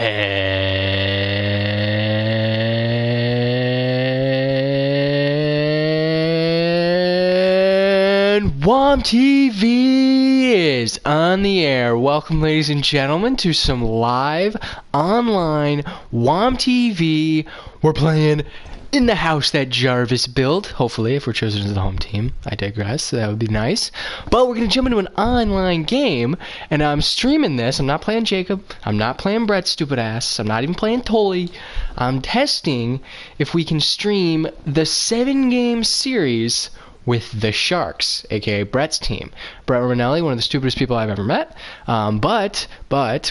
And WOM TV is on the air. Welcome, ladies and gentlemen, to some live online WOM TV. We're playing in the house that Jarvis built. Hopefully, if we're chosen as the home team. I digress. So that would be nice. But we're going to jump into an online game, and I'm streaming this. I'm not playing Jacob. I'm not playing Brett's stupid ass. I'm not even playing Tully. I'm testing if we can stream the 7-game series with the Sharks, aka Brett's team. Brett Ronelli, one of the stupidest people I've ever met. But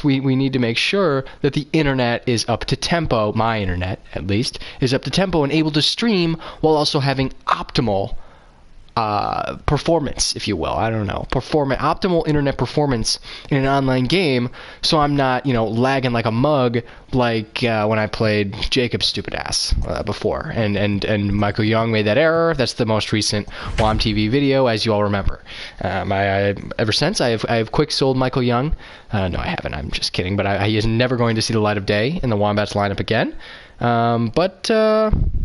we need to make sure that the internet is up to tempo. My internet, at least, is up to tempo and able to stream while also having optimal performance, if you will. I don't know. Optimal internet performance in an online game, so I'm not, lagging like a mug like when I played Jacob's stupid ass before. And Michael Young made that error. That's the most recent WOM TV video, as you all remember. Ever since, I have quick sold Michael Young. No, I haven't. I'm just kidding. But he is never going to see the light of day in the Wombats lineup again.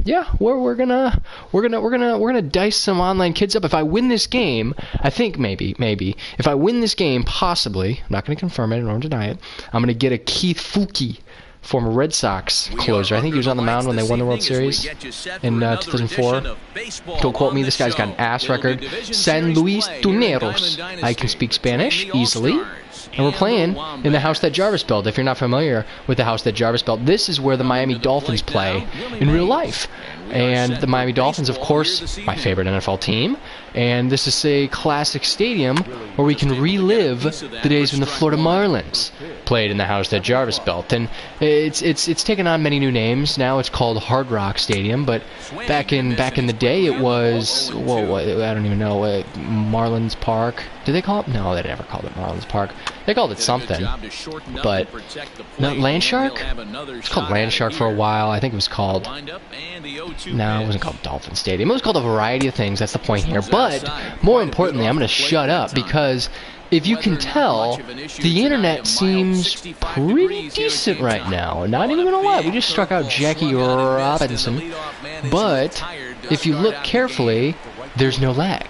Yeah, we're gonna dice some online kids up. If I win this game, I think maybe if I win this game, possibly, I'm not gonna confirm it or deny it, I'm gonna get a Keith Foulke, former Red Sox closer. I think he was on the mound when they won the World Series in 2004. Don't quote me. This guy's got an ass record. San Luis Tuneros. I can speak Spanish easily. And we're playing in the house that Jarvis built. If you're not familiar with the house that Jarvis built, this is where the Miami Dolphins play in real life. And the Miami Dolphins, of course, my favorite NFL team. And this is a classic stadium where we can relive the days when the Florida Marlins played in the house that Jarvis built. And it's taken on many new names. Now it's called Hard Rock Stadium, but back in the day it was, I don't even know, Marlins Park. Did they call it? No, they never called it Marlins Park. They called it something, but not Landshark? It was called Landshark for a while. I think it was called, no, it wasn't called Dolphin Stadium. It was called a variety of things. That's the point here. But more importantly, I'm going to shut up because if you can tell, the internet seems pretty decent right now. Not even going to lie, we just struck out Jackie Robinson. But if you look carefully, there's no lag,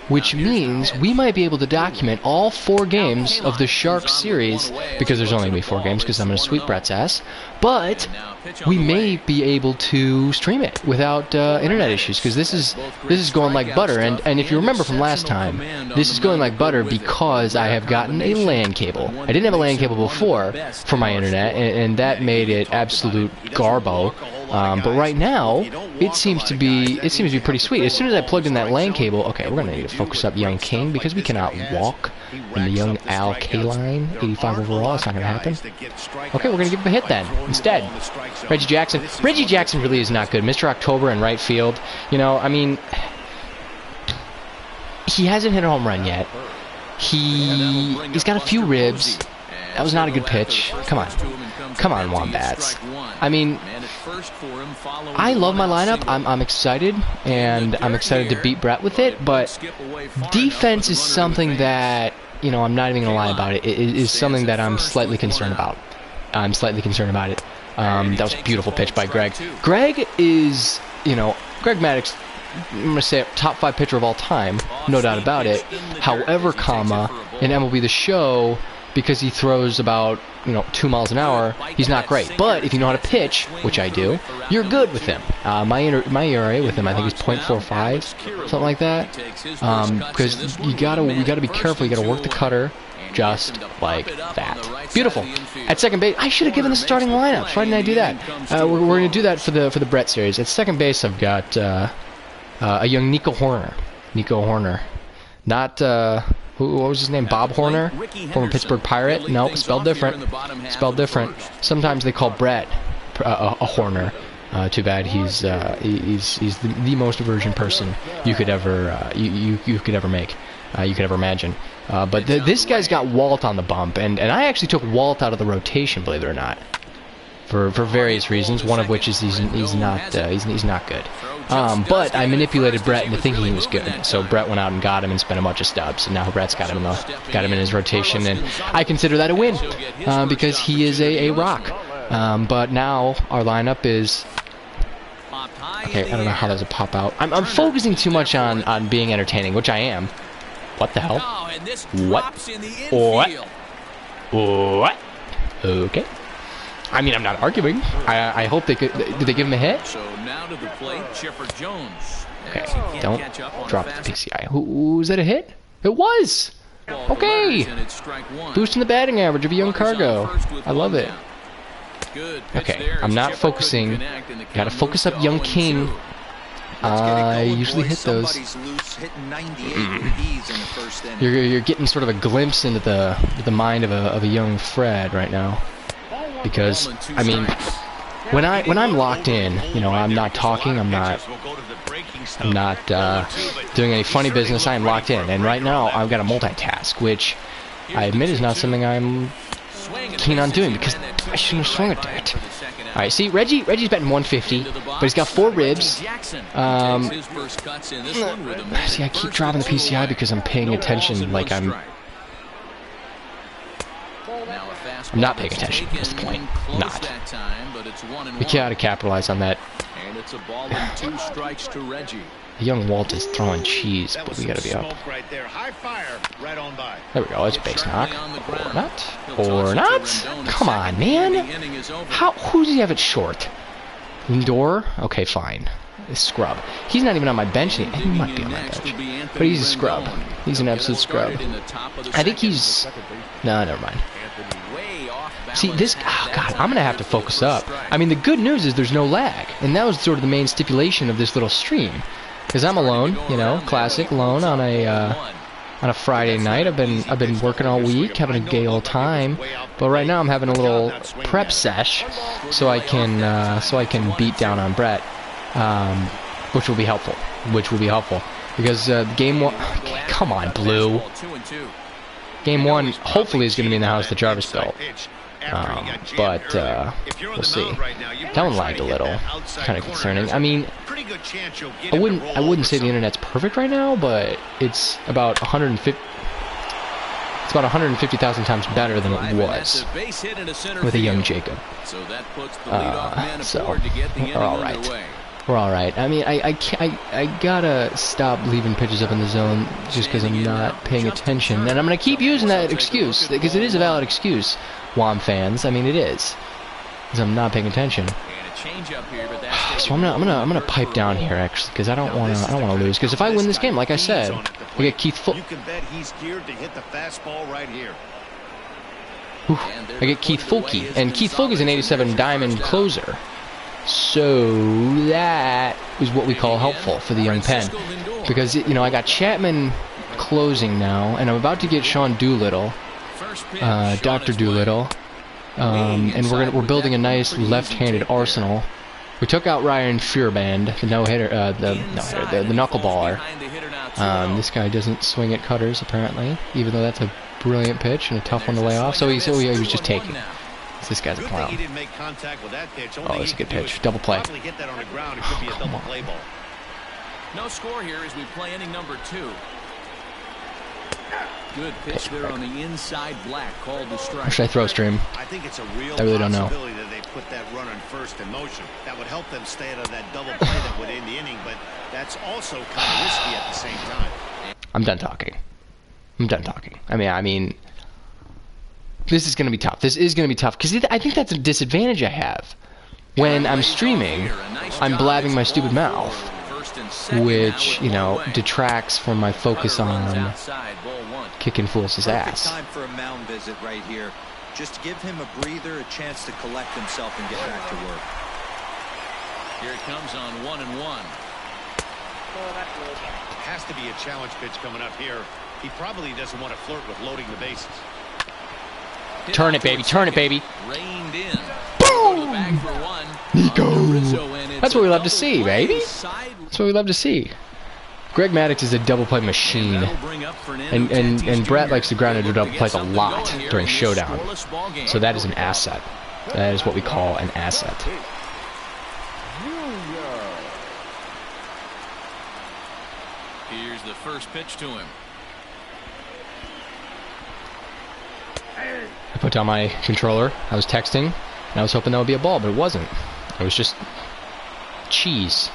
which means we might be able to document all 4 games of the Sharks series, because there's only going to be 4 games because I'm going to sweep Brett's ass, but we may be able to stream it without internet issues, because this is going like butter. And if you remember from last time, this is going like butter because I have gotten a LAN cable. I didn't have a LAN cable before for my internet, and that made it absolute garbo. But right now, it seems to be pretty sweet. As soon as I plugged in that LAN cable, okay, we're gonna need to focus up Young King because we cannot walk in the young Al K-line, 85 overall. It's not gonna happen. Okay, we're gonna give him a hit then instead. Reggie Jackson. Reggie Jackson really is not good. Mr. October in right field. I mean, he hasn't hit a home run yet. He's got a few ribs. That was not a good pitch. Come on, Wombats. I mean, I love my lineup. I'm excited, and I'm excited to beat Brett with it, but defense is something that, I'm not even going to lie about it. It is something that I'm slightly concerned about. That was a beautiful pitch by Greg. Greg is, Greg Maddux, I'm going to say top 5 pitcher of all time, no doubt about it. However, in MLB The Show, because he throws about 2 miles an hour, he's not great. But if you know how to pitch, which I do, you're good with him. My ERA with him, I think, is .45, something like that. Because you gotta be careful. You gotta work the cutter just like that. Beautiful. At second base, I should have given the starting lineups. Why didn't I do that? We're going to do that for the Brett series. At second base, I've got a young Nico Horner. Not what was his name? Bob Horner, former Pittsburgh Pirate. Nope, spelled different. Sometimes they call Brett a Horner. Too bad he's the most virgin person you could ever you could ever make, you could ever imagine. But this guy's got Walt on the bump, and I actually took Walt out of the rotation, believe it or not, for various reasons. One of which is he's not good. But I manipulated Brett into thinking he was good, so Brett went out and got him and spent a bunch of stubs, and now Brett's got him in his rotation, and I consider that a win because he is a rock. But now our lineup is... Okay, I don't know how there's a pop out. I'm focusing too much on being entertaining, which I am. What the hell? What? What? Okay. I mean, I'm not arguing. I hope they could. Did they give him a hit? So now to the plate, Chipper Jones. Okay, don't drop the PCI. Was that a hit? It was! Okay! Boosting the batting average of a young Cargo. I love it. Okay, I'm not focusing. Gotta focus up young King. I usually hit those. You're getting sort of a glimpse into the mind of a young Fred right now. Because, I mean, when I'm locked in, you know, I'm not talking, I'm not doing any funny business, I am locked in. And right now, I've got to multitask, which I admit is not something I'm keen on doing, because I shouldn't have swung at that. Alright, see, Reggie's batting 150, but he's got 4 ribs. See, I keep dropping the PCI because I'm paying attention like I'm not paying attention, that's the point. Not. We gotta capitalize on that. The young Walt is throwing cheese, but we gotta be up. There we go, it's base knock. Or not. Or not? Come on, man! Who does he have it short? Lindor? Okay, fine. Scrub. He's not even on my bench. He might be on my bench. But he's a scrub. He's an absolute scrub. I think he's... No, never mind. See, this... Oh, God, I'm going to have to focus up. I mean, the good news is there's no lag. And that was sort of the main stipulation of this little stream. Because I'm alone, you know, classic, alone on a Friday night. I've been working all week, having a gay old time. But right now I'm having a little prep sesh so I can beat down on Brett. Which will be helpful. Because game 1... Okay, come on, Blue. Game 1 hopefully is going to be in the house that Jarvis built. But we'll see. That one lagged a little. Kind of concerning. I mean, I wouldn't say the internet's perfect right now, but it's about 150. It's about 150,000 times better than it was with a young Jacob. So we're all right. We're all right. I mean, I gotta stop leaving pitches up in the zone just because I'm not paying attention, and I'm gonna keep using that excuse because it is a valid excuse, Wom fans. I mean, it is, because I'm not paying attention. So I'm gonna pipe down here actually, because I don't wanna lose. Because if I win this game, like I said, we get Keith Fulke. I get Keith Fulke, and Keith Fulke is an 87 diamond closer. So that is what we call helpful for the young Penn, because you know I got Chapman closing now, and I'm about to get Sean Doolittle, Dr. Doolittle, and we're building a nice left-handed arsenal. We took out Ryan Feuerband, the no-hitter, the knuckleballer. This guy doesn't swing at cutters apparently, even though that's a brilliant pitch and a tough one to lay off. So he was just taking. This guy's a clown. Oh, that's a good pitch. Double play. Oh, come on. No score here as we play inning number 2. Good pitch there on the inside. Black called the strike. Or should I throw stream? I really don't know. That they put that runner first in motion. That would help them stay out of that double play that would end the inning, but that's also kind of risky at the same time. I'm done talking. I mean. This is going to be tough. Because I think that's a disadvantage I have. When I'm streaming, I'm blabbing my stupid mouth, which, you know, detracts from my focus on kicking fools' ass. Time for a mound visit right here. Just give him a breather, a chance to collect himself and get back to work. Here it comes on 1-1. Has to be a challenge pitch coming up here. He probably doesn't want to flirt with loading the bases. Turn it, baby. Turn it, baby. Boom! Nico. That's what we love to see, baby. That's what we love to see. Greg Maddux is a double play machine. And Brett likes to ground into double plays a lot during showdown. So that is an asset. That is what we call an asset. Here's the first pitch to him. I put down my controller. I was texting. And I was hoping that would be a ball, but it wasn't. It was just cheese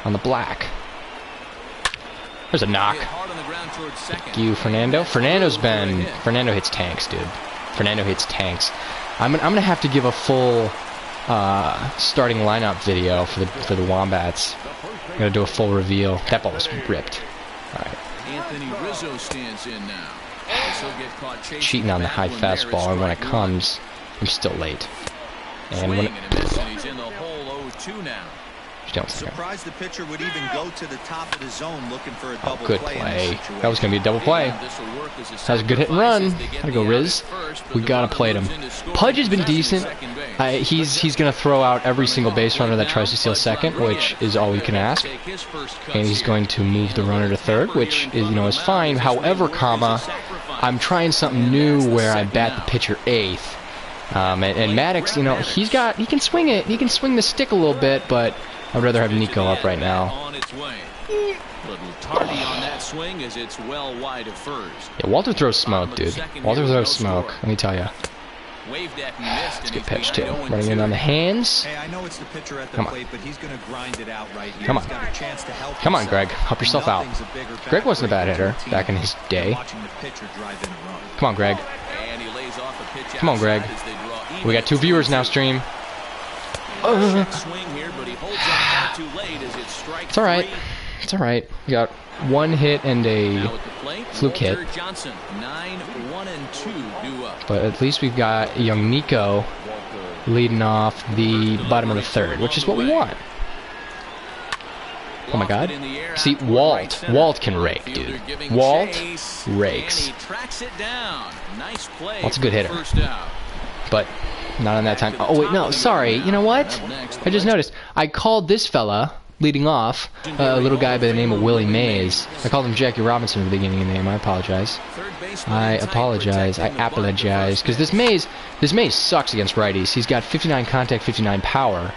on the black. There's a knock. Thank you, Fernando. Fernando hits tanks, dude. Fernando hits tanks. I'm gonna have to give a full starting lineup video for the Wombats. I'm gonna do a full reveal. That ball was ripped. All right. Anthony Rizzo stands in now. Cheating on the high fastball, and when it comes, I'm still late. And when he's in the hole 0-2 now. Surprised the pitcher would even go to the top of the zone looking for a double good play. That was going to be a double play. That was a good hit and run. Gotta go, Riz. We gotta play him. Pudge has been decent. He's going to throw out every single base runner that tries to steal second, which is all we can ask. And he's going to move the runner to third, which is, is fine. However, I'm trying something new where I bat the pitcher eighth. And Maddox, he can swing it. He can swing the stick a little bit, but I'd rather have Nico up right now. Little tardy on that swing as it's well wide of first. Yeah, Walter throws smoke, dude. Walter throws smoke. Let me tell you. It's a good pitch too. Running in on the hands. Hey, I know it's the pitcher at the plate, but he's going to grind it out right here. Come on. Come on, Greg. Help yourself out. Greg wasn't a bad hitter back in his day. Come on, Greg. Come on, Greg. We got 2 viewers now, stream. It's alright. It's alright. We got 1 hit and a fluke hit. But at least we've got young Nico leading off the bottom of the third, which is what we want. Oh my god. See, Walt can rake, dude. Walt rakes. Walt's a good hitter. But not on that time. Oh, wait, no, sorry. You know what? I just noticed. I called this fella leading off, a little guy by the name of Willie Mays. I called him Jackie Robinson at the beginning of the name. I apologize. I apologize. Because this Mays sucks against righties. He's got 59 contact, 59 power.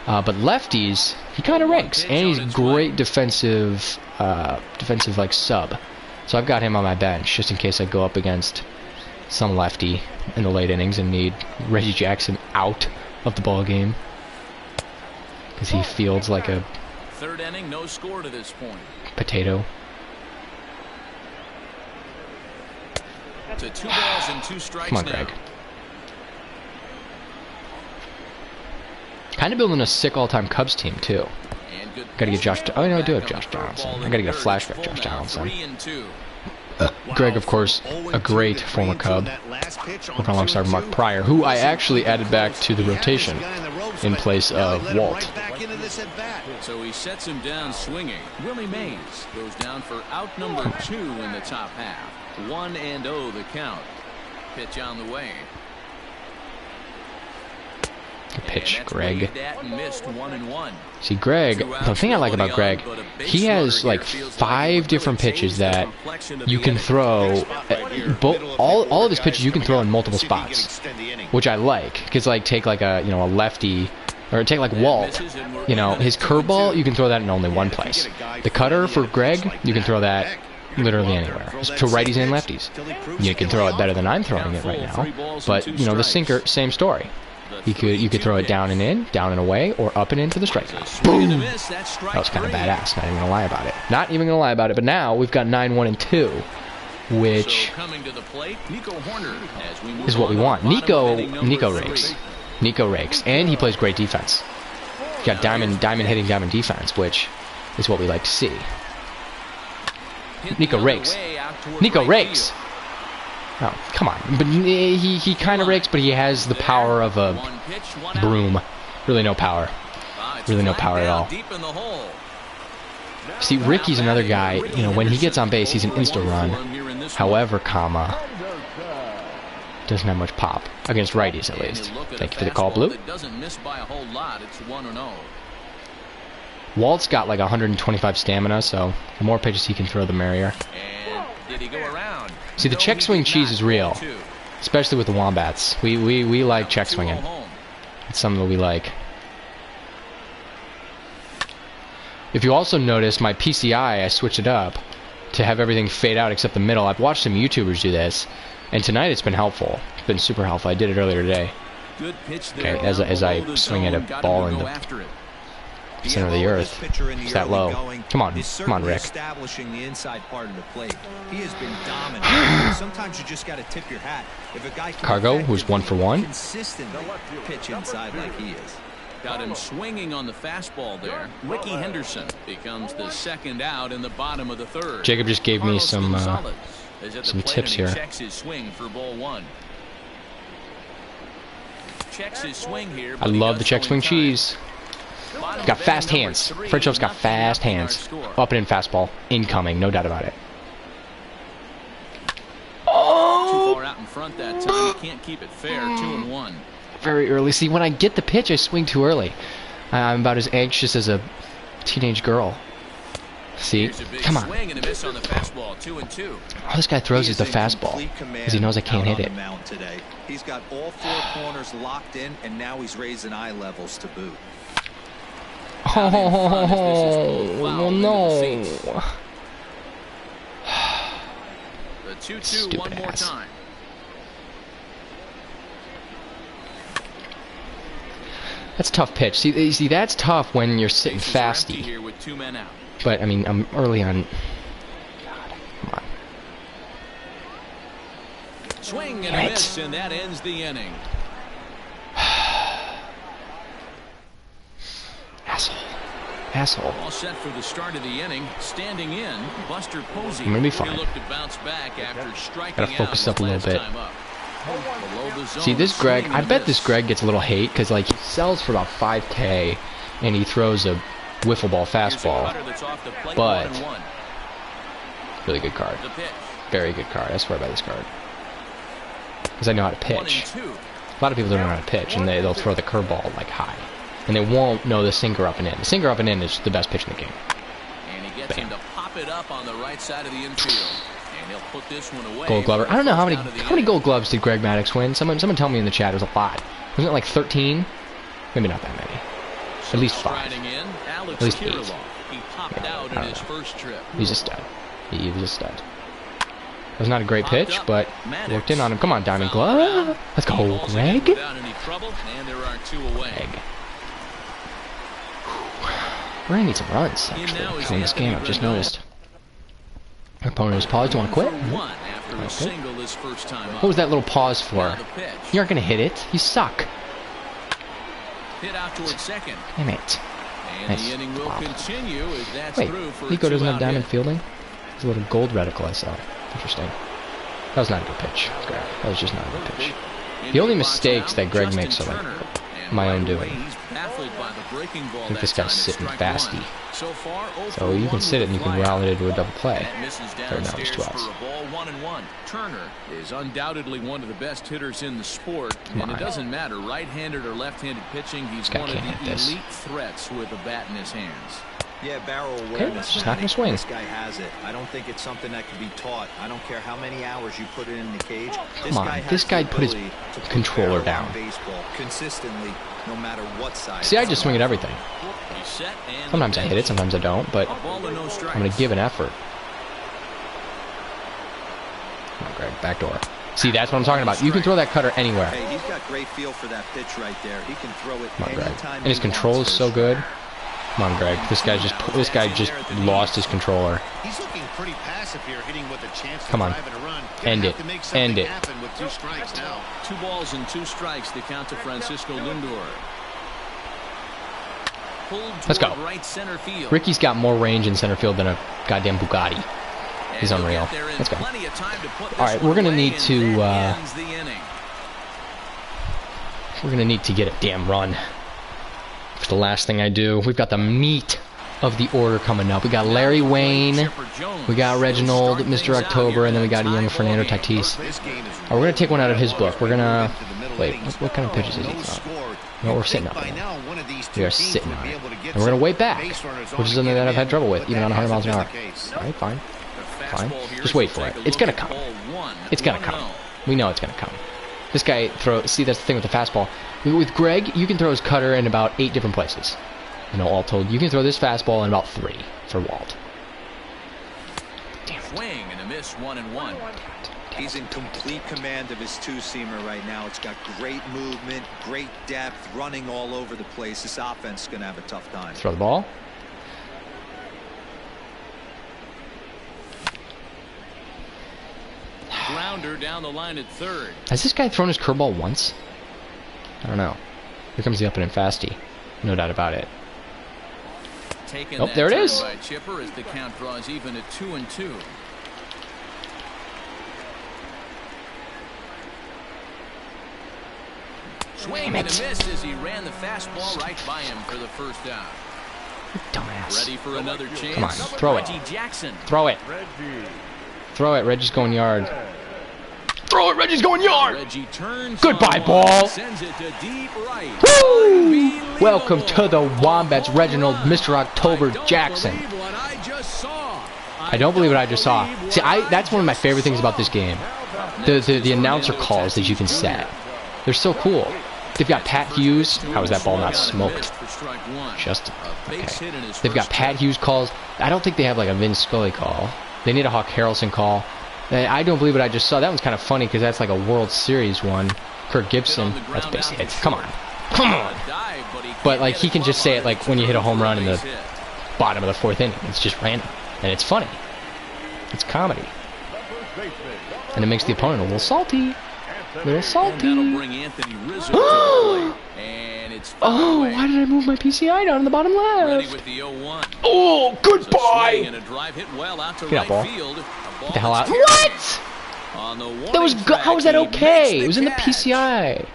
But lefties, he kind of ranks. And he's great defensive like sub. So I've got him on my bench just in case I go up against some lefty in the late innings and need Reggie Jackson out of the ball game because he fields like a third inning, no score to this point. Potato. To 2 balls and 2 strikes. Come on, Greg. Kind of building a sick all-time Cubs team too. Gotta get Josh. Oh no, I do have Josh Johnson. I gotta get a flashback Josh Johnson. Greg, of course, a great former Cub, working alongside Mark Pryor, who I actually added back to the rotation in place of Walt. So he sets him down swinging. Willie Mays goes down for out number 2 in the top half. 1-0 the count. Pitch on the way. Good pitch, Greg. Missed 1-1. See, Greg, the thing I like about Greg, he has like 5 different pitches that you can throw. All of his pitches you can throw in multiple spots, which I like. Because like take like a a lefty, or take like Walt. His curveball you can throw that in only one place. The cutter for Greg, you can throw that literally anywhere. To righties and lefties. You can throw it better than I'm throwing it right now. But the sinker, same story. You could throw it down and in, down and away, or up and into the strikeout. Boom! That was kind of badass. Not even gonna lie about it. Not even gonna lie about it. But now we've got 9-1 and 2, which is what we want. Nico rakes. Nico rakes, and he plays great defense. He's got diamond hitting diamond defense, which is what we like to see. Nico rakes. Nico rakes. Oh, come on. But he kind of rakes, but he has the power of a broom. Really no power. Really no power at all. See, Ricky's another guy, when he gets on base, he's an insta-run. However, doesn't have much pop. Against righties, at least. Thank you for the call, Blue. Walt's got like 125 stamina, so the more pitches he can throw, the merrier. See, the check swing cheese is real, especially with the Wombats. We like check swinging. It's something that we like. If you also notice, my PCI, I switched it up to have everything fade out except the middle. I've watched some YouTubers do this, and tonight it's been helpful. It's been super helpful. I did it earlier today. Good pitch there. Okay, as I swing at a ball in the center of the earth. It's that low. Come on, Rick. Establishing the inside part of the plate. He has been dominant. Sometimes you just got to tip your hat. If a guy can Cargo, who's 1 for 1. Consistently pitch inside like he is. Got him swinging on the fastball there. Ricky Henderson becomes the second out in the bottom of the third. Jacob just gave me some tips here. Checks his swing for ball 1. Checks his swing here. I love the check swing cheese. Got fast hands. Fred Schoepf's got fast hands. Up and in fastball. Incoming, no doubt about it. Oh! Too far out in front that time. You can't keep it fair. 2-1. Very early. See, when I get the pitch, I swing too early. I'm about as anxious as a teenage girl. See? Come on. Swing and a miss on the fastball. 2-2. All this guy throws is the fastball because he knows I can't hit it. Today. He's got all 4 corners locked in, and now he's raising eye levels to boot. Oh, no. The 2-2 Stupid one more ass. time. That's a tough pitch. See, that's tough when you're sitting Bases are empty fasty. here with 2 men out. But, I mean, I'm early on. God, come on. Swing and a miss, and that ends the inning. Asshole. All set for the start of the inning. Standing in, Buster Posey. I'm gonna be fine. He'll look to bounce back after striking Gotta focus out up a little last bit. time up. Below the zone, See, this Greg, swing I and a bet this miss. Greg gets a little hate because, like, he sells for about 5K and he throws a wiffle ball Here's a fastball. cutter that's off the plate, But 1-1. really good card. The pitch. Very good card. I swear by this card. Because I know how to pitch. 1-2. A lot of people don't know how to pitch, and they'll throw the curveball, like, high. And they won't know the sinker up and in. The sinker up and in is the best pitch in the game. And he gets him to pop it up on the right side of the infield. And he'll put this one away. Gold Glover. I don't know how First out of the many inning. Gold Gloves did Greg Maddux win. Someone tell me in the chat. It was a lot. Wasn't it like 13? Maybe not that many. At least 5. Striding in, Alex At least Kirilov. 8. He popped Yeah, out I in don't his know. first trip. He's a stud. He was a stud. It was not a great pitch, but worked in on him. Come on, Diamond Glove. Let's go, Greg. Without any trouble, and there are 2 away. Greg. We're gonna need some runs, In actually, now is in this game. I've just Anthony noticed. Our opponent is paused. Do you want to quit? 1 after a single his first time up. What was that little pause for? Now the pitch. You aren't gonna hit it. You suck. Hit out towards second. Damn it. And Nice. the inning will Wow. continue as that's Wait, through for Nico a doesn't have 2-out diamond hit. fielding? There's a little gold reticle I saw. Interesting. That was not a good pitch, Greg. That was just not a good pitch. In The only box mistakes now, that Greg Justin makes are like Turner. And my right own away, doing. he's baffled by the breaking ball I think this that guy's time. It's sitting strike fasty. 1. So far, 0 So for you 1 can sit it and you with can a route it into a double play. That misses Fair enough, downstairs it's 2 for outs. a ball, 1-1. Turner is undoubtedly one of the best hitters in the sport, Come and it on. doesn't matter right-handed or left-handed pitching. He's guy one of can't the hit this. elite threats with a bat in his hands. Yeah, barrel awareness. just not gonna swing. This guy has it. I don't think it's something that can be taught. I don't care how many hours you put it in the cage. Come on, has this the guy put his ability to put controller barrel down. on baseball consistently, no matter what side. See, I it's just on. swing at everything. He's set and Sometimes I hit it, sometimes I don't, but a ball and no strikes. I'm going to give an effort. Come on, Greg, back door. See, that's what I'm talking about. You can throw that cutter anywhere. Hey, he's got great feel for that pitch right there. He can throw it Come on, Greg. anytime And his he control wants is for so a good. strike. Come on, Greg. This guy just lost his controller. He's looking pretty passive here, hitting with a chance to Come on. drive and a run. End Gonna it. have to make End something it. happen with 2 strikes now. 2 balls and 2 strikes, the count to Francisco Lindor. Pulled Let's go. toward right center field. Ricky's got more range in center field than a goddamn Bugatti. And He's he'll unreal. get there in Let's go. plenty of time to put this All right, one we're gonna away, need and to, that ends the inning. We're going to need to get a damn run. It's the last thing I do. We've got the meat of the order coming up. We got Larry Wayne. Chipper Jones We got will Reginald, start Mr. things out October, here and then we in got a young tie Fernando ball game. Tatis. This game is We're going to take one out of his really book. We're going to... into the middle Wait, innings. what kind of pitches is he No throwing? score. No, we're You'd sitting think on by it. now one of these We are 2 teams sitting would on be it. able to get And we're going to some wait back, base runners which on is to something get that I've in, had trouble with, but even that on 100 miles an hour. hasn't been the case. All right, fine. The Fine. fastball here Just wait will for it. take a It's look going to at come. ball 1, It's going to 1-0. come. We know it's going to come. This guy throws... See, that's the thing with the fastball. With Greg, you can throw his cutter in about 8 different places. You know, all told. You can throw this fastball in about 3 for Walt. Damn it. Swing and a miss, 1-1. He's in complete command of his two-seamer right now. It's got great movement, great depth, running all over the place. This offense is going to have a tough time. Throw the ball. Grounder down the line at third. Has this guy thrown his curveball once? I don't know. Here comes the up and in fasty. No doubt about it. Taking Oh, there it is. by Chipper as the count draws even at 2-2. Swing and a miss as he ran the fastball right by him for the first down. Dumbass. Ready for another chance. Come on, throw it. Reggie Jackson. Throw it. Throw it. Reggie's going yard. Throw it. Reggie's going yard. Reggie turns. Goodbye, ball. Sends it to deep right. Woo! Welcome to the Wombats, Reginald, Mr. October Jackson. I don't believe what I just saw. See, that's one of my favorite things about this game. The announcer calls that you can set. They're so cool. They've got Pat Hughes. How is that ball not smoked? Just okay. They've got Pat Hughes calls. I don't think they have like a Vin Scully call. They need a Hawk Harrelson call. And I don't believe what I just saw. That one's kind of funny because that's like a World Series one. Kirk Gibson. That's base hit. Come on. Come on. But like he can just say it like when you hit a home run in the bottom of the fourth inning. It's just random. And it's funny. It's comedy. And it makes the opponent a little salty. A little salty. Oh, why did I move my PCI down in the bottom left? Oh, goodbye! Get out, ball. Get the hell out. What? That was how was that okay? It was in the PCI.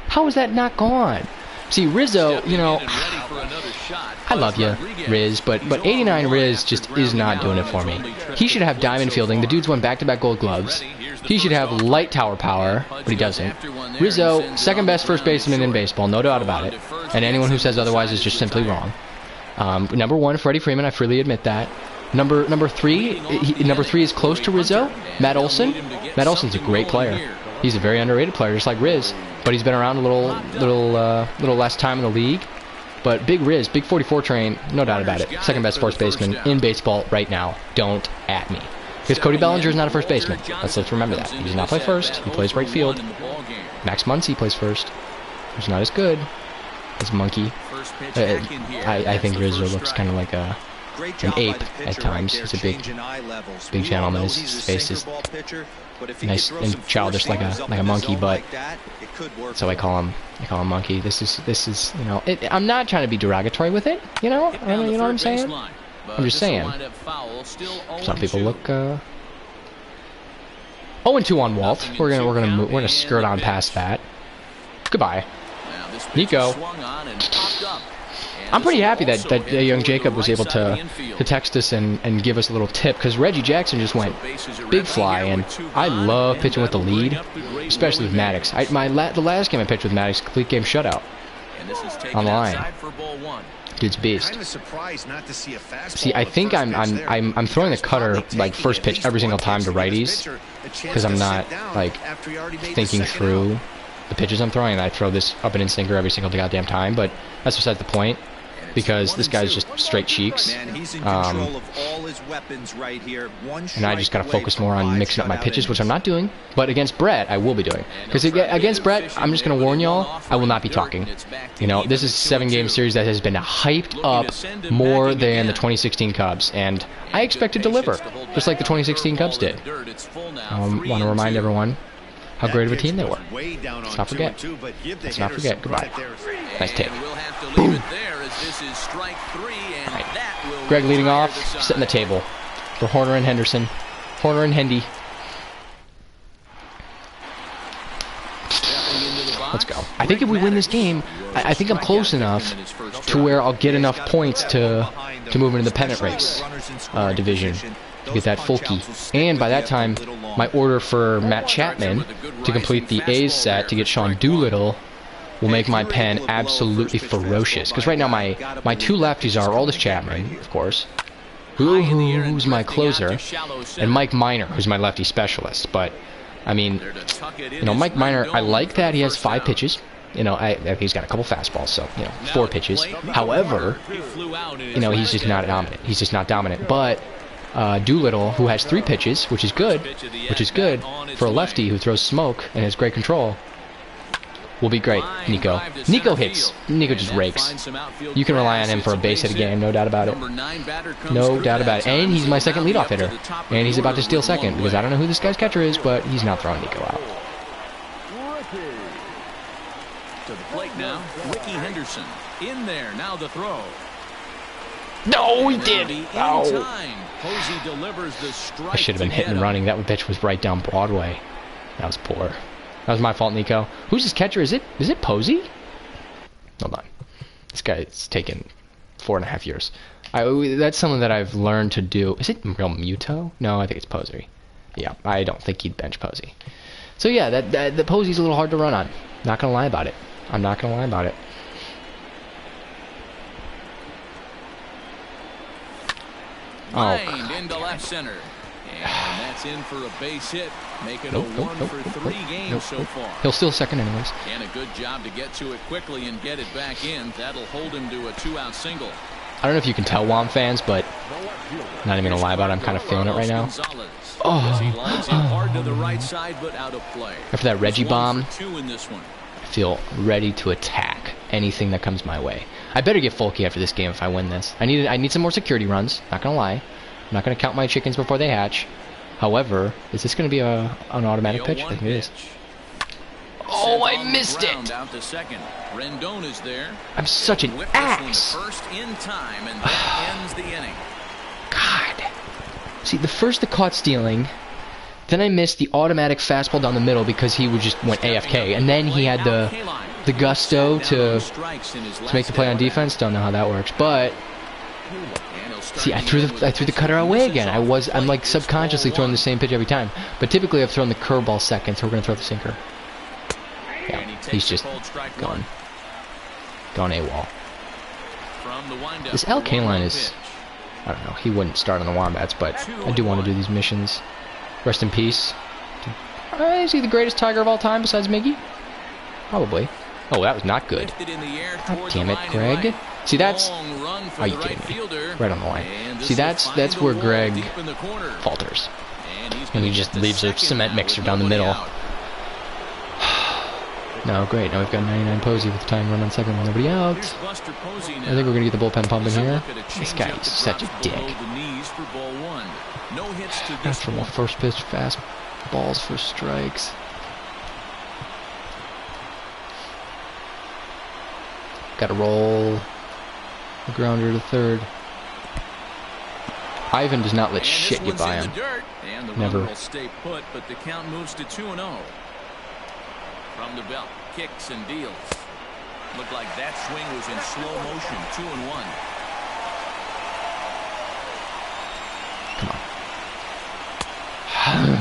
How was that not gone? See, Rizzo, you know, I love you, Riz, but 89 Riz just is not doing it for me. He should have diamond fielding. The dude's won back-to-back gold gloves. He should have light tower power, but he doesn't. Rizzo, second best first baseman in baseball, no doubt about it. And anyone who says otherwise is just simply wrong. Number one, Freddie Freeman, I freely admit that. Number three is close to Rizzo. Matt Olson. Matt Olson's a great player. He's a very underrated player, just like Riz. But he's been around a little less time in the league. But Big Riz, Big 44 train, no doubt about it. Second best first baseman in baseball right now. Don't at me. Because Cody Bellinger is not a first baseman. Let's remember that. He does not play first. He plays right field. Max Muncy plays first. He's not as good as Monkey. I think Rizzo looks kind of like an ape at times. He's a big gentleman. His face is nice and childish like a monkey, but so I call him Monkey. This is you know, I'm not trying to be derogatory with it, you know. You know what I'm saying? I'm just saying. Some people look 0-2 on Walt. We're gonna skirt on past that. Goodbye, Nico. I'm pretty happy that young Jacob was able to text us and give us a little tip, because Reggie Jackson just went big fly, and I love pitching with the lead, especially with Maddox. The last game I pitched with Maddox, complete game shutout on the line. Dude's beast. See, I think I'm throwing the cutter like first pitch every single time to righties, because I'm not like thinking through the pitches I'm throwing, and I throw this up and in sinker every single goddamn time. But that's besides the point, because this guy's just straight cheeks. And I just gotta focus more on mixing up my pitches, which I'm not doing. But against Brett, I will be doing. Because against Brett, I'm just gonna warn y'all, I will not be talking. You know, this is a 7-game series that has been hyped up more than the 2016 Cubs, and I expect to deliver, just like the 2016 Cubs did. Want to remind everyone how great of a team they were. Let's not forget. Let's not forget. Goodbye. Nice take. Boom. Right. Greg leading off, setting the table for Horner and Henderson. Horner and Hendy. Let's go. I think if we win this game, I think I'm close enough to where I'll get enough points to move into the pennant race division, to get that full key. And by that time, my order for Matt Chapman to complete the A's set to get Sean Doolittle will make my pen absolutely ferocious. Because right now my two lefties are Aroldis Chapman, of course, who's my closer, and Mike Minor, who's my lefty specialist. But I mean, you know, Mike Minor, I like that he has 5 pitches. You know, he's got a couple fastballs, so, you know, 4 pitches. However, you know, he's just not dominant. He's just not dominant. But Doolittle, who has 3 pitches, which is good for a lefty who throws smoke and has great control. Will be great. Nico. Nico hits. Nico just rakes. You can rely on him for a base hit a game, no doubt about it. No doubt about it. And he's my second leadoff hitter. And he's about to steal second, because I don't know who this guy's catcher is, but he's not throwing Nico out. To the plate now, Ricky Henderson. In there, now the throw. No, he did. Oh. Posey delivers the strike. I should have been hitting and running. That pitch was right down Broadway. That was poor. That was my fault, Nico. Who's his catcher? Is it Posey? Hold on. This guy's taken 4.5 years. That's something that I've learned to do. Is it Real Muto? No, I think it's Posey. Yeah, I don't think he'd bench Posey. So yeah, the Posey's a little hard to run on. Not gonna lie about it. I'm not gonna lie about it. Lined into left center. And that's in for a base hit. Make it a 1 for 3 games so far. He'll steal second anyways. And a good job to get to it quickly and get it back in. That'll hold him to a 2-out single. I don't know if you can tell Wom fans, but not even gonna lie about it, I'm kind of feeling it right now. Oh. He lines it hard to the right side, but out of play. After that Reggie bomb, 2 in this one. I feel ready to attack anything that comes my way. I better get Folky after this game if I win this. I need some more security runs. Not gonna lie. I'm not gonna count my chickens before they hatch. However, is this gonna be an automatic pitch? I think it is. Oh, I missed it! Out to second. Rendon is there. I'm such an ass. First in time, and that ends the inning. God. See, the caught stealing. Then I missed the automatic fastball down the middle because he just went AFK, and then he had the gusto to make the play on defense. Don't know how that works, but see, I threw the cutter away again. I'm like subconsciously throwing the same pitch every time, but typically I've thrown the curveball second, so we're gonna throw the sinker. Yeah, he's just going AWOL. This LK line is, I don't know, he wouldn't start on the Wombats, but I do want to do these missions. Rest in peace. Is he the greatest Tiger of all time besides Miggy? Probably. Oh, that was not good. God damn it, Greg. See, that's... Are you kidding me? Right on the line. See, that's where Greg falters. And he just leaves a cement mixer down the middle. No, great. Now we've got 99 Posey with the time run on second with nobody out. I think we're going to get the bullpen pumping here. This guy is such a dick. Ask for more first pitch fast balls for strikes. Got to roll a grounder to third. Ivan does not let shit get by him. Never. Stay put, but the count moves to 2-0. From the belt, kicks and deals. Looked like that swing was in slow motion. 2-1. Come on.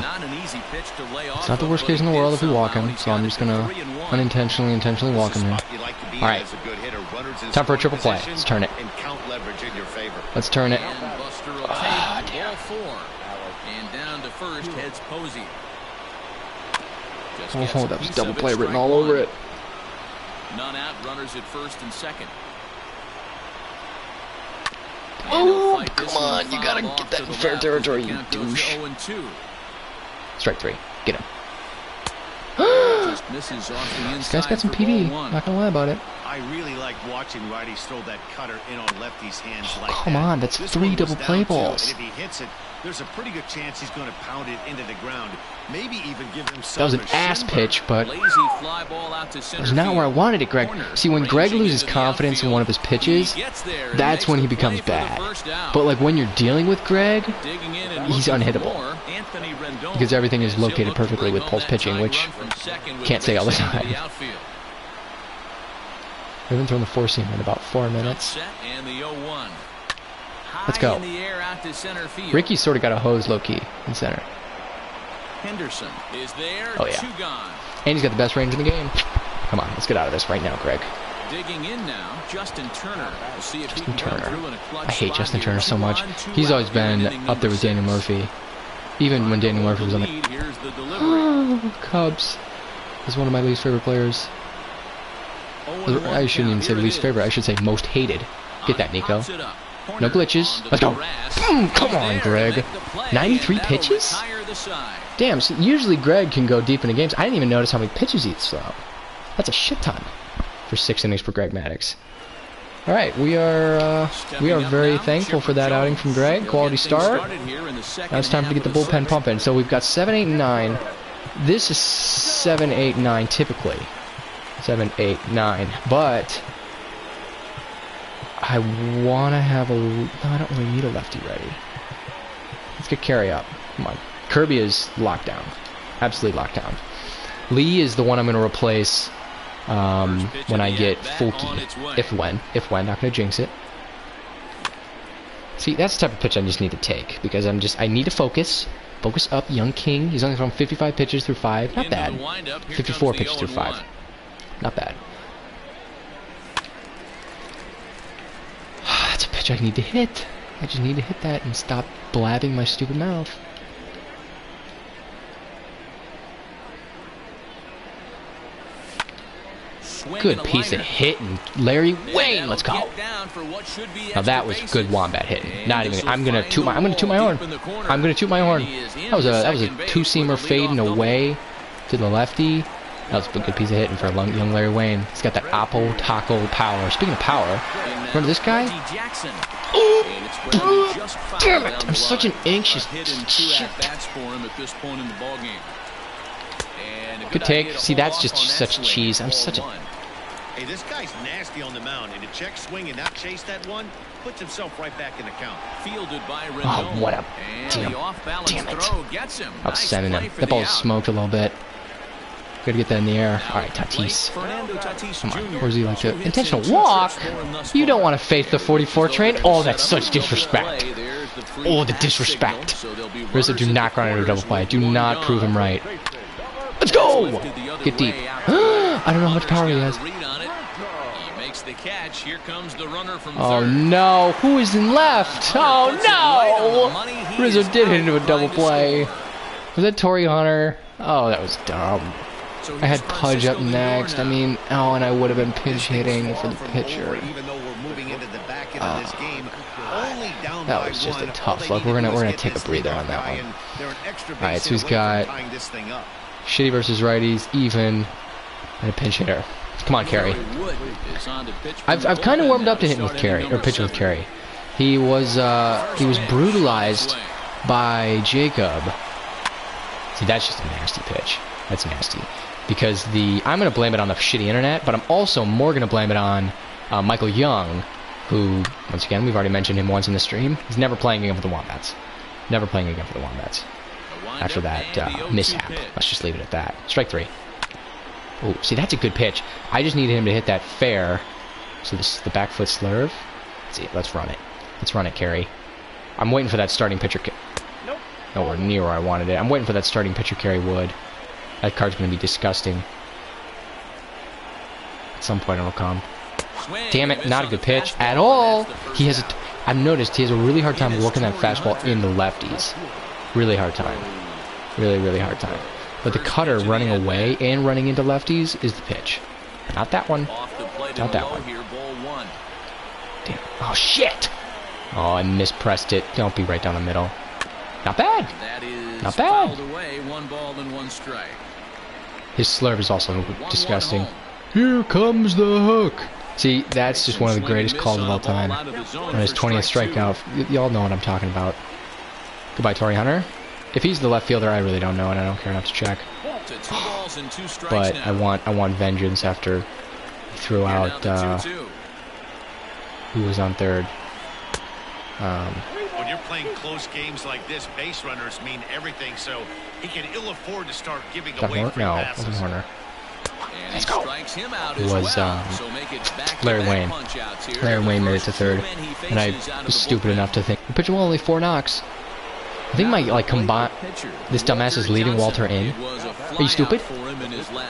Not an easy pitch to lay off. It's not the worst case in the world if we walk him, so I'm just gonna intentionally walk him here. All right, time for a triple play. Let's turn it. Let's turn it. Oh, damn. And down to first heads Posey. Oh, that was double play written all over it. None out, runners at first and second. Oh, come on, you gotta get that in fair territory, you douche. Strike 3, get him. This guy's got some PD, not gonna lie about it. I really like watching righties throw that cutter in on lefties' hands like that. Come on, that's 3 double play balls. And if he hits it, there's a pretty good chance he's going to pound it into the ground. Maybe even give him some. That was an ass pitch, but that was not where I wanted it, Greg. See, when Greg loses confidence in one of his pitches, that's when he becomes bad. But like when you're dealing with Greg, he's unhittable. Because everything is located perfectly with pulse pitching, which can't say all the time. We haven't thrown the 4-seam in about 4 minutes. Let's go. Ricky's sort of got a hose low-key in center. Henderson is there. Oh, yeah. And he's got the best range in the game. Come on, let's get out of this right now, Greg. Digging in now, Justin Turner. We'll see if Justin Turner. I hate Justin Turner so much. He's always been up there with Daniel Murphy. Even when Daniel Murphy was on the Cubs. He's one of my least favorite players. I shouldn't even say least favorite. I should say most hated. Get that, Nico. No glitches. Let's go. Come on, Greg. 93 pitches? Damn, so usually Greg can go deep into games. I didn't even notice how many pitches he'd throw. That's a shit ton for 6 innings for Greg Maddux. All right, we are very thankful for that outing from Greg. Quality start. Now it's time to get the bullpen pumping. So we've got 7, 8, and 9. This is 7, 8, 9 typically. 7, 8, 9. But I want to have a... No, I don't really need a lefty ready. Let's get Carey up. Come on. Kirby is locked down. Absolutely locked down. Lee is the one I'm going to replace when I get Fulky. If when. Not going to jinx it. See, that's the type of pitch I just need to take. Because I need to focus. Focus up, young king. He's only thrown 55 pitches through 5. Not bad. 54 pitches through 5. Not bad. That's a pitch I need to hit. I just need to hit that and stop blabbing my stupid mouth. Good piece of hitting, Larry Wayne. Let's go. Now that was good Wombat hitting. Not even. I'm gonna toot my horn. I'm gonna toot my horn. That was a two-seamer fading away to the lefty. That was a good piece of hitting for young Larry Wayne. He's got that Oppo Taco power. Speaking of power, remember this guy? Oh, damn it! I'm such an anxious shit. Good take. See, that's just such cheese. I'm such a... Hey, this guy's nasty on the mound, and to check swing and not chase that one, puts himself right back in the count. Fielded by Oh, what a... Damn it. I was sending him. That ball smoked a little bit. Gotta get that in the air. Alright, Tatis. Come on. Where's he like to... Intentional walk? You don't want to face the 44 train? Oh, that's such disrespect. Oh, the disrespect. Rizzo, do not run into a double play. Do not prove him right. Let's go! Get deep. I don't know how much power he has. Oh no! Who is in left? Oh no! Rizzo did hit into a double play. Was that Torrey Hunter? Oh, that was dumb. I had Pudge up next. I mean, oh, and I would have been pinch hitting for the pitcher. That was just a tough look. We're gonna take a breather on that one. All right, so he's got shitty versus righties, even, and a pinch hitter. Come on, Carey. I've kind of warmed up to hitting with Carey, or pitching with Carey. He was brutalized by Jacob. See, that's just a nasty pitch. That's nasty. Because I'm going to blame it on the shitty internet, but I'm also more going to blame it on Michael Young, who, once again, we've already mentioned him once in the stream. He's never playing again for the Wombats. Never playing again for the Wombats. After that mishap. Let's just leave it at that. Strike 3. Oh, see, that's a good pitch. I just needed him to hit that fair. So this is the back foot slurve. Let's see, let's run it. Let's run it, Carey. I'm waiting for that starting pitcher. Nope. Nowhere near where I wanted it. I'm waiting for that starting pitcher, Carey Wood. That card's going to be disgusting. At some point it'll come. Damn it, not a good pitch at all. He has I've noticed he has a really hard time working that fastball in the lefties. Really hard time. Really, really hard time. But the cutter running away and running into lefties is the pitch. Not that one. Not that one. Damn. Oh, shit! Oh, I mispressed it. Don't be right down the middle. Not bad. Not bad. His slurve is also disgusting. Here comes the hook. See, that's just one of the greatest calls of all time. On his 20th strikeout. Y'all know what I'm talking about. Goodbye, Torrey Hunter. If he's the left fielder, I really don't know, and I don't care enough to check. But I want vengeance after he threw out who was on third. When you're playing close games like this, base runners mean everything, so he can ill afford to start giving away free passes. No, it wasn't Horner. Let's go. It was Larry Wayne. Larry Wayne made it to third, and I was stupid enough to think the pitcher will only 4 knocks. I think my combine. This dumbass is leaving Walter in. Are you stupid?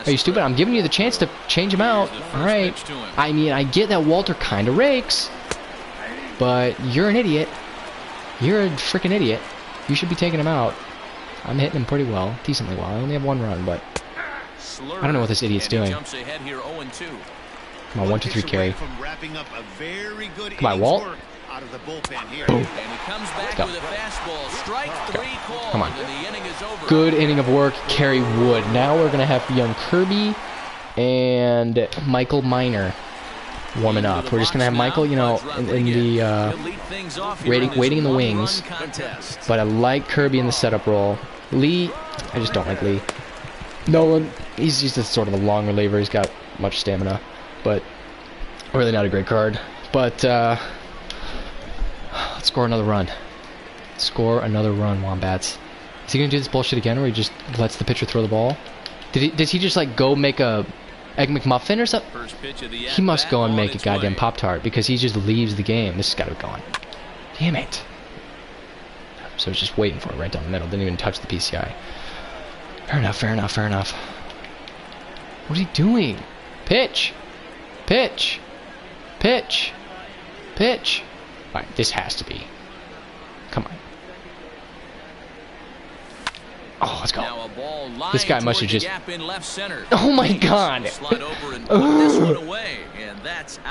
Are you stupid? I'm giving you the chance to change him out. All right. I mean, I get that Walter kind of rakes, but you're an idiot. You're a freaking idiot. You should be taking him out. I'm hitting him pretty well, decently well. I only have 1 run, but I don't know what this idiot's doing. Come on, 1, 2, 3, Carey. Come on, Walt. out of the bullpen here. Boom. And he comes back with a fastball. Strike 3 called. Come on. And the inning is over. Good inning of work, Kerry Wood. Now we're going to have young Kirby and Michael Minor warming up. We're just going to have Michael, you know, in the waiting in the wings. But I like Kirby in the setup role. Lee, I just don't like Lee. Nolan, he's just a sort of a long reliever. He's got much stamina, but really not a great card. But let's score another run. Score another run, Wombats. Is he gonna do this bullshit again, where he just lets the pitcher throw the ball? Does he just like go make a Egg McMuffin or something? He must go and make a goddamn Pop-Tart because he just leaves the game. This has got to be gone. Damn it. So he's just waiting for it right down the middle. Didn't even touch the PCI. Fair enough, fair enough, fair enough. What is he doing? Pitch. Pitch. Pitch. Pitch. Alright, this has to be. Come on. Oh, let's go. This guy must have just... Oh my god.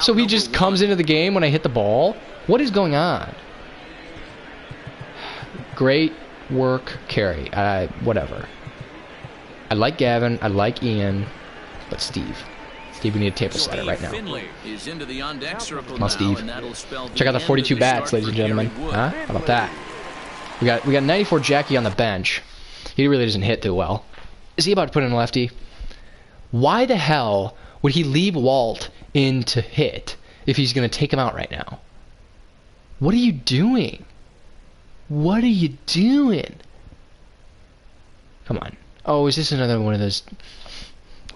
So he just comes into the game when I hit the ball? What is going on? Great work, Kerry. Whatever. I like Gavin. I like Ian. But Steve. Steve, we need a table setter right now. Come on, Steve. Check out the 42 bats, ladies and gentlemen. Huh? How about that? We got 94 Jackie on the bench. He really doesn't hit too well. Is he about to put in a lefty? Why the hell would he leave Walt in to hit if he's going to take him out right now? What are you doing? What are you doing? Come on. Oh, is this another one of those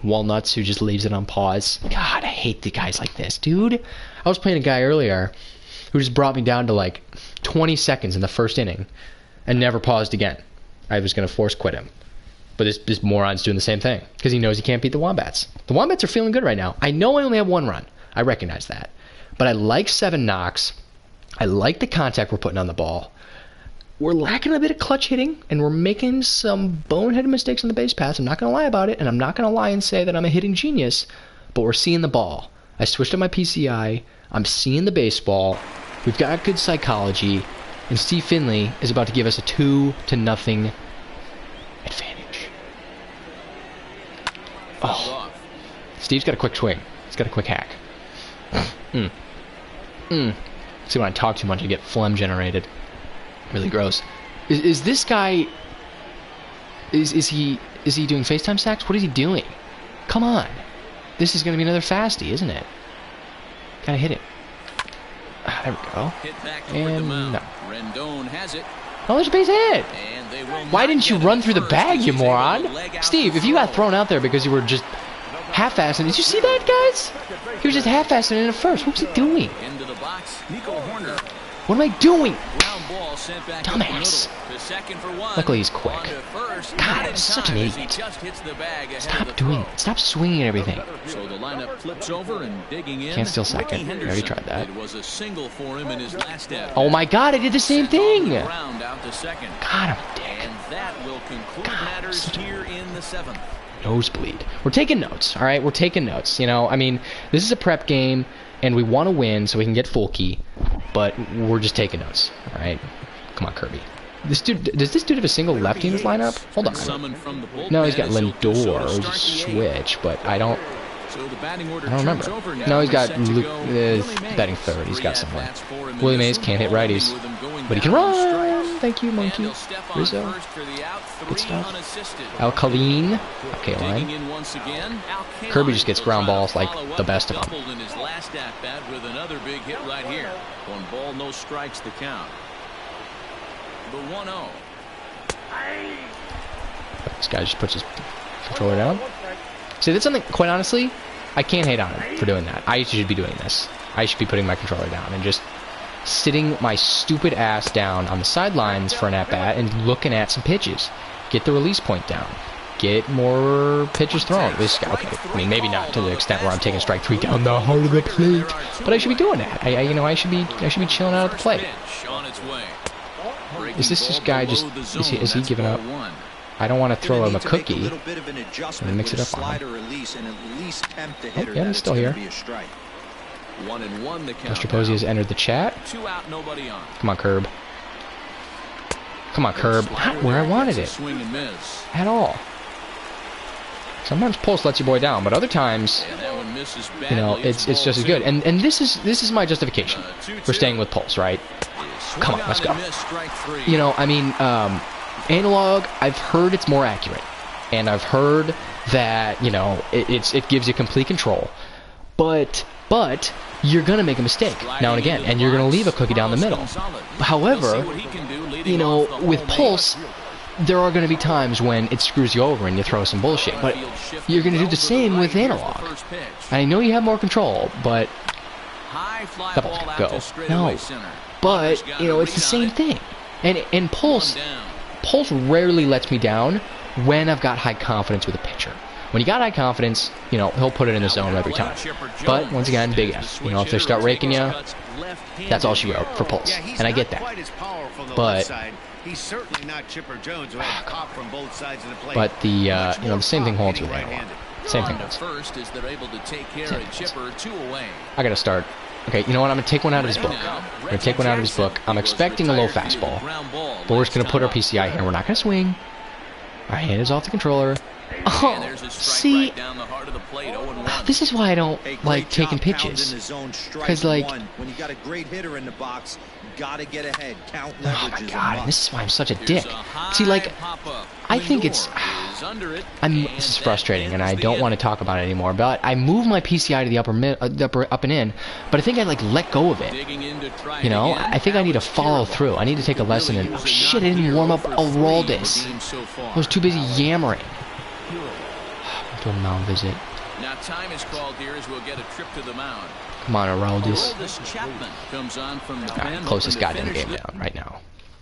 walnuts who just leaves it on pause? God, I hate the guys like this, dude. I was playing a guy earlier who just brought me down to like 20 seconds in the first inning and never paused again. I was going to force quit him. But this moron's doing the same thing because he knows he can't beat the Wombats. The Wombats are feeling good right now. I know I only have one run. I recognize that. But I like 7 knocks. I like the contact we're putting on the ball. We're lacking a bit of clutch hitting, and we're making some boneheaded mistakes on the base paths. I'm not going to lie about it, and I'm not going to lie and say that I'm a hitting genius, but we're seeing the ball. I switched up my PCI. I'm seeing the baseball. We've got good psychology. And Steve Finley is about to give us a 2-0 advantage. Oh. Steve's got a quick swing. He's got a quick hack. See, when I talk too much, I get phlegm generated. Really gross. Is this guy... Is he doing FaceTime sacks? What is he doing? Come on. This is going to be another fasty, isn't it? Gotta hit it. There we go. And no. Oh, there's a base hit. Why didn't you run through the bag, you moron? Steve, if you got thrown out there because you were just half-assing, did you see that, guys? He was just half-assing in at first. What was he doing? What am I doing? Dumbass. Luckily he's quick. God, I'm such an idiot. Stop doing it. Stop swinging at everything. Can't steal second. I already tried that. Oh my god, I did the same thing! God, I'm a dick. God, I'm such a nosebleed. We're taking notes, alright? We're taking notes. You know, I mean, this is a prep game, and we want to win so we can get full key, but we're just taking notes, alright? Come on, Kirby. Does this dude have a single lefty in his lineup? Hold on. No, he's got Lindor, or just switch, but I don't remember. No, he's got Luke, batting third. He's got someone. Willie Mays can't hit righties, but he can run. Thank you, Monkey. Rizzo. Good stuff. Alkaline. Okay, line. Kirby just gets ground balls like the best of them. One ball, no strikes, the count. The 1-0. This guy just puts his controller down. See, that's something, quite honestly, I can't hate on him for doing that. I should be doing this. I should be putting my controller down and just sitting my stupid ass down on the sidelines for an at-bat and looking at some pitches. Get the release point down. Get more pitches thrown. This guy, okay, I mean, maybe not to the extent where I'm taking strike 3 down the heart of the plate, but I should be doing that. I should be chilling out at the plate. Is this guy just, is he giving up? I don't want to throw him a cookie and mix it up on him. Oh, yeah, he's still here. 1-1 the count. Mr. Posey has entered the chat. 2 out, nobody on. Come on, Curb. Come on, Curb. Not where I wanted it. Swing and miss. At all. Sometimes Pulse lets your boy down, but other times, And that one misses you know, badly. it's just as good. And this is my justification for staying with Pulse, right? Come on, let's go. You know, I mean, analog, I've heard it's more accurate, and I've heard that, you know, it gives you complete control, but you're gonna make a mistake now and again, and you're gonna leave a cookie down the middle. However, you know, with Pulse, there are going to be times when it screws you over and you throw some bullshit, but you're going to do the same with analog. I know you have more control, but that ball's going to go. No, but you know, it's the same thing. And Pulse rarely lets me down when I've got high confidence with a pitcher. When you got high confidence, you know, he'll put it in the zone every time. But once again, big F. You know, if they start raking you, that's all she wrote for Pulse, and I get that. But he's certainly not Chipper Jones, who had pop from both sides of the plate. But the you know, the same thing holds with analog. Same thing does. First is they're able to take care of Chipper 2 away. I gotta start. Okay, you know what? I'm gonna take one out of his book. I'm gonna take one out of his book. I'm expecting a low fastball, but we're just gonna put our PCI here. We're not gonna swing. Our hand is off the controller. Oh, see, this is why I don't like taking pitches. Because, like, when you got a great hitter in the box, gotta get ahead. Count oh my leverages. God, this is why I'm such a dick. See, like, I think it's, this is frustrating, and I don't want to talk about it anymore. But I move my PCI to the upper up and in, but I think I like let go of it. You know, I think I need to follow through. I need to take a lesson. And oh shit, I didn't warm up Araldis. I was too busy yammering. I'm doing a mound visit. Now time is called here as we'll get a trip to the mound. Come on, Araldis. Comes on from the Alright, closest goddamn game down right now.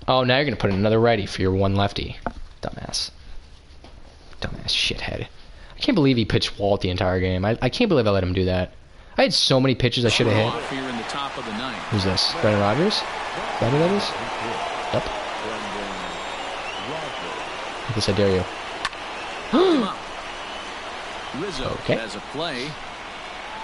Oh, now you're gonna put in another righty for your one lefty. Dumbass. Dumbass shithead. I can't believe he pitched Walt the entire game. I can't believe I let him do that. I had so many pitches I should have hit. Who's this? Brendan Rodgers? That who that is? Yep. I guess I dare you. Okay.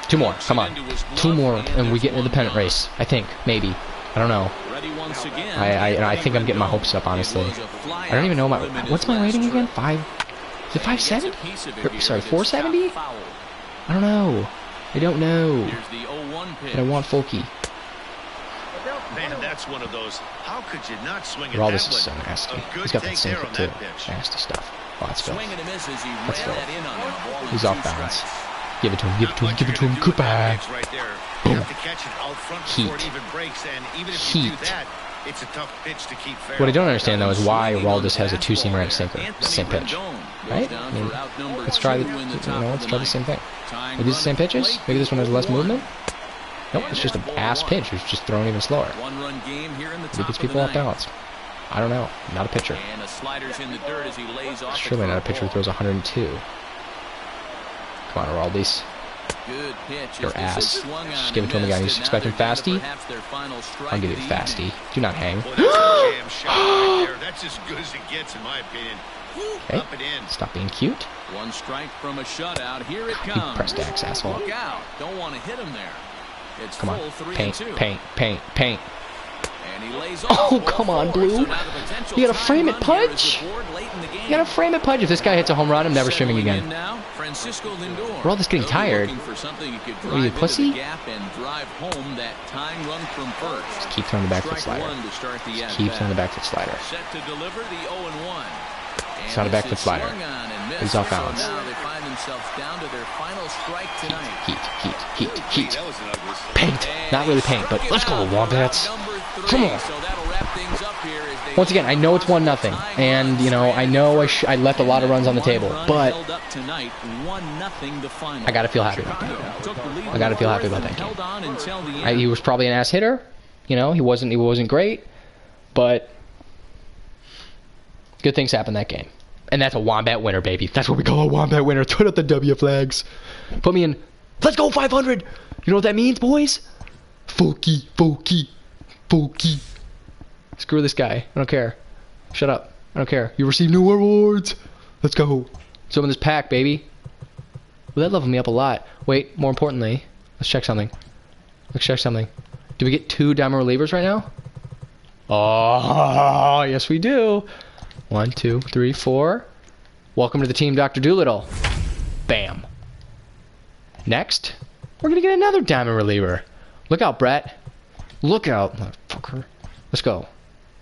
Two more. Come on. Two more, and we get into the pennant race. I think. Maybe. I don't know. I think I'm getting my hopes up, honestly. I don't even know my... What's my rating again? 5... Is it 570? Sorry, 470? I don't know. I don't know. But I want Folky. Man, that's one of those. How could you not swing at This that is so one? nasty. A good He's got that take same there foot, on too. that pitch. Nasty stuff. Oh, that's Phil. That's Phil. Phil. He's off balance. Give it to him. Give it to him. Give it to him. Cooper. Right there. You have to catch it out front before it Heat. even breaks, and even if you do Heat. that, it's a tough pitch to keep fair. What I don't understand, though, is why Araldis has a two-seamer and a sinker. Same pitch. Right? I mean, let's try the, let's try the same thing. Are these the same pitches? Maybe this one has less movement? Nope, it's just an ass pitch. It's just thrown even slower. Maybe gets people off balance. I don't know. Not a pitcher. Surely not a pitcher who throws 102. Come on, Araldis. Your ass. Just give it to him again. He's expecting fasty. I'll give you fasty. Do not hang. That's as good as it gets, in my opinion. Okay. Stop being cute. One strike from a shutout. Here it You comes. pressed X, asshole. Look out. Don't want to hit him there. It's Come on. full 3-2. Paint. And he lays Oh, off come on, ball Blue. four, so now the potential You gotta frame it, tying run here is Pudge. aboard late in the game. You gotta frame it, Pudge. If this guy hits a home run, I'm never streaming Settling again. in now, Francisco Lindor. We're all just getting They'll be tired. looking for something he could Are you a drive into pussy? the gap and drive home that tying run from first. Just keep throwing the back foot Strike slider. one to start the Just at keep bat. throwing the back foot slider. Set to deliver the 0-1. It's not a back foot slider. He's off balance. So now they find themselves down to their final strike tonight. Heat. That was an ugly slip. Paint. Not really paint, but let's go, Wombats. Come on. So that'll wrap things up here as they Once again, I know it's 1-0, and you know I know I left a lot of runs on the table, but I gotta feel happy about that. I gotta feel happy about that game. He was probably an ass hitter, you know. He wasn't great, but good things happened that game, and that's a Wombat winner, baby. That's what we call a Wombat winner. Put up the W flags. Put me in. Let's go 500. You know what that means, boys? Folky. Screw this guy. I don't care. Shut up. I don't care. You receive new awards. Let's go. Let's open this pack, baby. Well, that leveled me up a lot. Wait, more importantly, let's check something. Let's check something. Do we get 2 diamond relievers right now? Oh, yes we do. 1, 2, 3, 4. Welcome to the team, Dr. Doolittle. Bam. Next, we're going to get another diamond reliever. Look out, Brett. Look out, motherfucker. Let's go.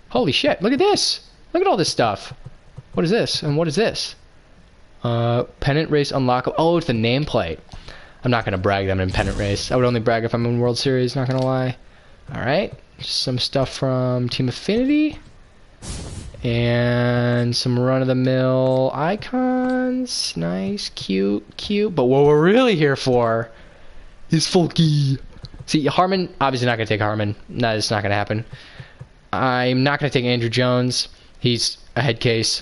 Holy shit, look at this. Look at all this stuff. What is this? And what is this? Pennant race unlockable. Oh, it's the nameplate. I'm not going to brag that I'm in pennant race. I would only brag if I'm in World Series, not going to lie. Alright. Some stuff from Team Affinity. And some run-of-the-mill icons. Nice, cute, cute. But what we're really here for is Folky. See, Harmon, obviously not going to take Harmon. No, it's not going to happen. I'm not going to take Andrew Jones. He's a head case.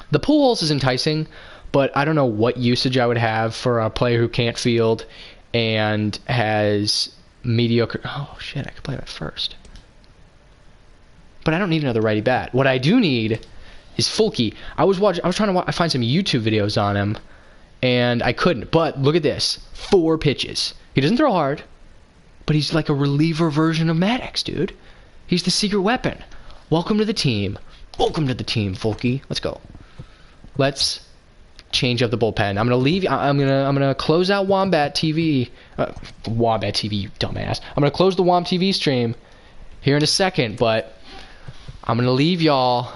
The Pujols is enticing, but I don't know what usage I would have for a player who can't field and has mediocre... Oh, shit, I could play him at first. But I don't need another righty bat. What I do need is Fulke. I was trying to find some YouTube videos on him, and I couldn't. But look at this. 4 pitches. He doesn't throw hard, but he's like a reliever version of Maddox, dude. He's the secret weapon. Welcome to the team. Welcome to the team, Fulke. Let's go. Let's change up the bullpen. I'm gonna close out Wombat TV. Wombat TV, you dumbass. I'm gonna close the Womp TV stream here in a second, but I'm gonna leave y'all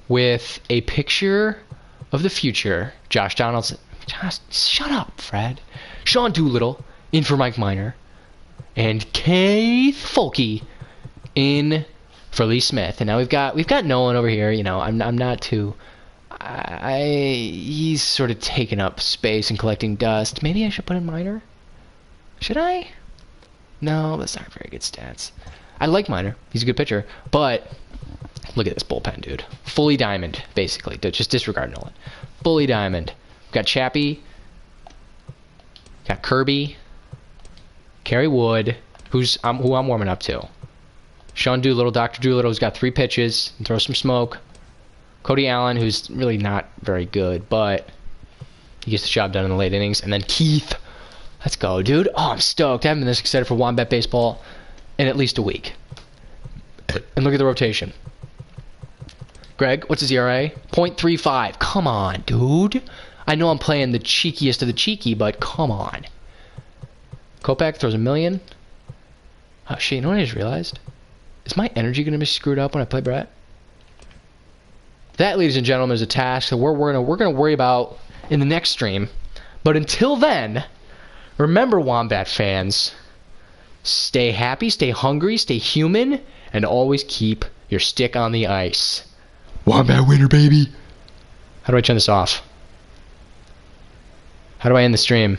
with a picture of the future. Josh Donaldson. Shut up, Fred. Sean Doolittle in for Mike Minor, and Keith Fulke in for Lee Smith. And now we've got Nolan over here. You know, I'm not too. He's sort of taking up space and collecting dust. Maybe I should put in Minor. Should I? No, that's not very good stats. I like Minor. He's a good pitcher, but look at this bullpen, dude. Fully diamond, basically. Just disregard Nolan. Fully diamond. We've got Chappie. Got Kirby. Kerry Wood, who I'm warming up to. Sean Doolittle, Dr. Doolittle's got 3 pitches and throws some smoke. Cody Allen, who's really not very good, but he gets the job done in the late innings. And then Keith. Let's go, dude. Oh, I'm stoked. I haven't been this excited for Wombat baseball in at least a week. And look at the rotation. Greg, what's his ERA? 0.35. Come on, dude. I know I'm playing the cheekiest of the cheeky, but come on. Kopech throws a million. Oh, shit, you know what I just realized? Is my energy going to be screwed up when I play Brett? That, ladies and gentlemen, is a task that we're gonna worry about in the next stream. But until then, remember, Wombat fans, stay happy, stay hungry, stay human, and always keep your stick on the ice. Wombat winner, baby! How do I turn this off? How do I end the stream?